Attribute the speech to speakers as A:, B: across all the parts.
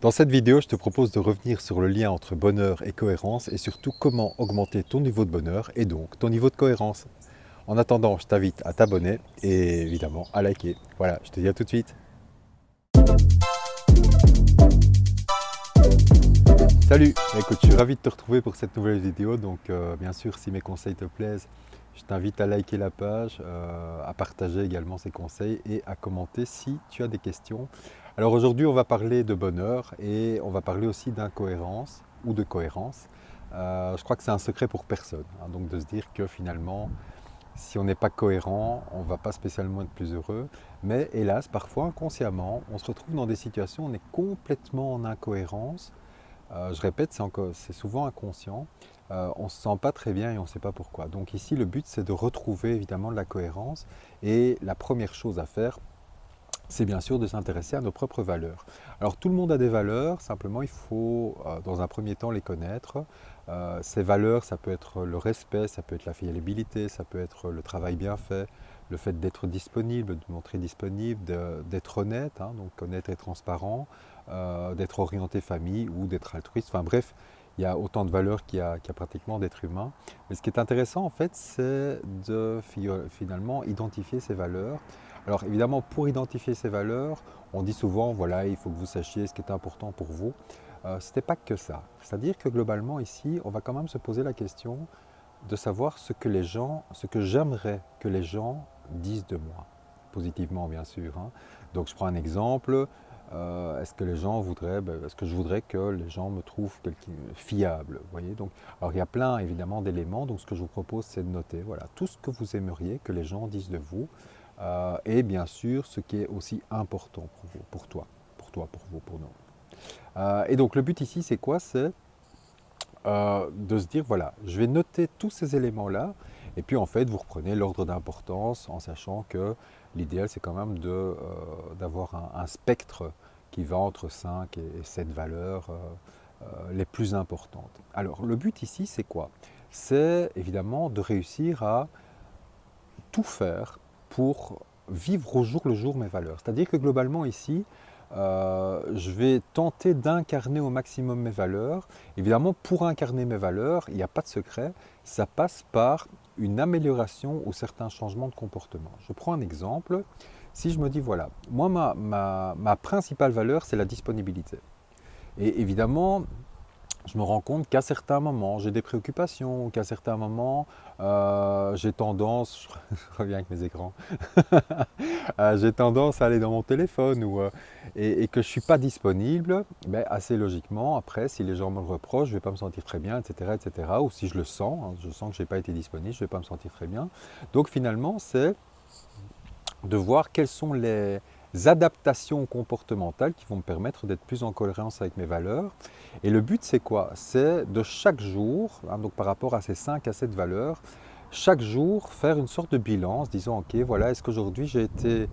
A: Dans cette vidéo, je te propose de revenir sur le lien entre bonheur et cohérence et surtout comment augmenter ton niveau de bonheur et donc ton niveau de cohérence. En attendant, je t'invite à t'abonner et évidemment à liker. Voilà, je te dis à tout de suite. Salut, écoute, je suis ravi de te retrouver pour cette nouvelle vidéo. Donc bien sûr, si mes conseils te plaisent, je t'invite à liker la page, à partager également ces conseils et à commenter si tu as des questions. Alors aujourd'hui, on va parler de bonheur et on va parler aussi d'incohérence ou de cohérence. Je crois que c'est un secret pour personne, hein, donc de se dire que finalement, si on n'est pas cohérent, on ne va pas spécialement être plus heureux. Mais hélas, parfois inconsciemment, on se retrouve dans des situations où on est complètement en incohérence. Je répète, c'est souvent inconscient. On ne se sent pas très bien et on ne sait pas pourquoi. Donc ici, le but, c'est de retrouver évidemment de la cohérence. Et la première chose à faire, c'est bien sûr de s'intéresser à nos propres valeurs. Alors tout le monde a des valeurs, simplement il faut dans un premier temps les connaître. Ces valeurs, ça peut être le respect, ça peut être la fiabilité, ça peut être le travail bien fait, le fait d'être disponible, de montrer disponible, d'être honnête, hein, donc honnête et transparent, d'être orienté famille ou d'être altruiste. Enfin bref, il y a autant de valeurs qu'il y a pratiquement d'êtres humains. Mais ce qui est intéressant en fait, c'est de finalement identifier ces valeurs. Alors évidemment, pour identifier ces valeurs, on dit souvent, voilà, il faut que vous sachiez ce qui est important pour vous. Ce n'est pas que ça. C'est-à-dire que globalement ici, on va quand même se poser la question de savoir ce que j'aimerais que les gens disent de moi. Positivement, bien sûr, hein. Donc je prends un exemple. Est-ce que est-ce que je voudrais que les gens me trouvent quelqu'un fiable, vous voyez. Donc, alors il y a plein évidemment d'éléments. Donc ce que je vous propose, c'est de noter, voilà, tout ce que vous aimeriez que les gens disent de vous, et bien sûr ce qui est aussi important pour vous, pour toi, pour vous, pour nous. Et donc le but ici, c'est quoi? C'est de se dire, voilà, je vais noter tous ces éléments-là, et puis en fait, vous reprenez l'ordre d'importance en sachant que l'idéal, c'est quand même d'avoir un spectre qui va entre 5 et 7 valeurs les plus importantes. Alors, le but ici, c'est quoi? C'est évidemment de réussir à tout faire pour vivre au jour le jour mes valeurs. C'est-à-dire que globalement ici, je vais tenter d'incarner au maximum mes valeurs. Évidemment, pour incarner mes valeurs, il n'y a pas de secret, ça passe par une amélioration ou certains changements de comportement. Je prends un exemple. Si je me dis, voilà, moi, ma principale valeur, c'est la disponibilité. Et évidemment, je me rends compte qu'à certains moments, j'ai des préoccupations, qu'à certains moments, j'ai tendance, je reviens avec mes écrans, j'ai tendance à aller dans mon téléphone et que je ne suis pas disponible, mais assez logiquement, après, si les gens me le reprochent, je ne vais pas me sentir très bien, etc., etc. Ou si je le sens, hein, je sens que je n'ai pas été disponible, je ne vais pas me sentir très bien. Donc finalement, c'est de voir quelles sont les adaptations comportementales qui vont me permettre d'être plus en cohérence avec mes valeurs. Et le but, c'est quoi? C'est de chaque jour, hein, donc par rapport à ces 5 à 7 valeurs, chaque jour faire une sorte de bilan en se disant, ok, voilà, est-ce qu'aujourd'hui j'ai été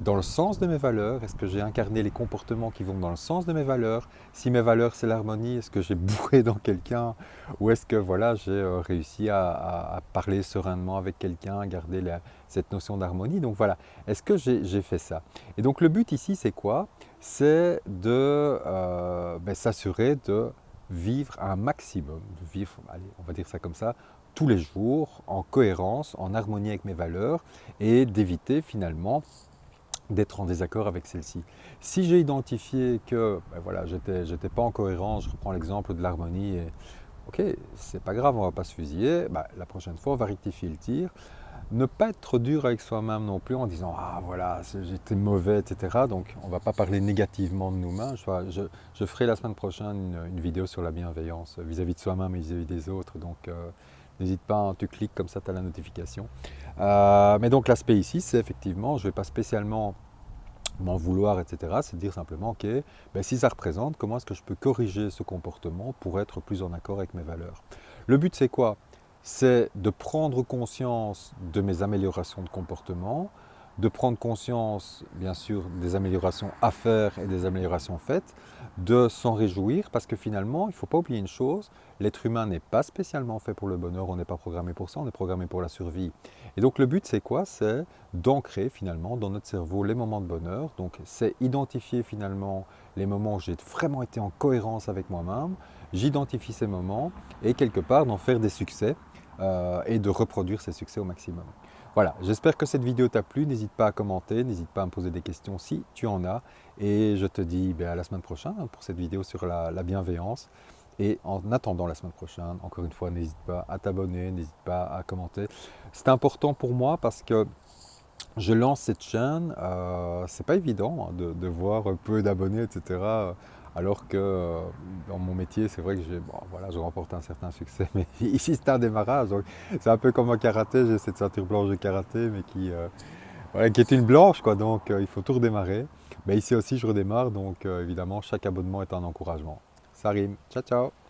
A: dans le sens de mes valeurs? Est-ce que j'ai incarné les comportements qui vont dans le sens de mes valeurs? Si mes valeurs c'est l'harmonie, est-ce que j'ai bourré dans quelqu'un? Ou est-ce que voilà, j'ai réussi à parler sereinement avec quelqu'un, à garder cette notion d'harmonie? Donc voilà, est-ce que j'ai fait ça? Et donc le but ici c'est quoi? C'est de s'assurer de vivre un maximum, de vivre, allez, on va dire ça comme ça, tous les jours, en cohérence, en harmonie avec mes valeurs, et d'éviter finalement d'être en désaccord avec celle-ci. Si j'ai identifié que voilà, j'étais pas en cohérence, je reprends l'exemple de l'harmonie, et ok, c'est pas grave, on va pas se fusiller, la prochaine fois on va rectifier le tir. Ne pas être trop dur avec soi-même non plus en disant ah voilà, j'étais mauvais, etc. Donc on ne va pas parler négativement de nous-mêmes. Je ferai la semaine prochaine une vidéo sur la bienveillance vis-à-vis de soi-même et vis-à-vis des autres. Donc n'hésite pas, hein, tu cliques comme ça, tu as la notification. Mais donc l'aspect ici, c'est effectivement, je ne vais pas spécialement m'en vouloir, etc. C'est de dire simplement, ok, si ça représente, comment est-ce que je peux corriger ce comportement pour être plus en accord avec mes valeurs? Le but, c'est quoi? C'est de prendre conscience de mes améliorations de comportement, de prendre conscience, bien sûr, des améliorations à faire et des améliorations faites, de s'en réjouir, parce que finalement, il ne faut pas oublier une chose, l'être humain n'est pas spécialement fait pour le bonheur, on n'est pas programmé pour ça, on est programmé pour la survie. Et donc le but, c'est quoi? C'est d'ancrer finalement dans notre cerveau les moments de bonheur. Donc c'est identifier finalement les moments où j'ai vraiment été en cohérence avec moi-même, j'identifie ces moments et quelque part d'en faire des succès et de reproduire ces succès au maximum. Voilà, j'espère que cette vidéo t'a plu, n'hésite pas à commenter, n'hésite pas à me poser des questions si tu en as et je te dis à la semaine prochaine pour cette vidéo sur la bienveillance. Et en attendant la semaine prochaine, encore une fois, n'hésite pas à t'abonner, n'hésite pas à commenter. C'est important pour moi parce que je lance cette chaîne, c'est pas évident de voir peu d'abonnés, etc. Alors que dans mon métier, c'est vrai que je remporte un certain succès. Mais ici, c'est un démarrage. C'est un peu comme en karaté, j'ai cette ceinture blanche de karaté, mais qui est une blanche, quoi. Donc il faut tout redémarrer. Mais ici aussi, je redémarre. Donc évidemment, chaque abonnement est un encouragement. Ça rime. Ciao, ciao!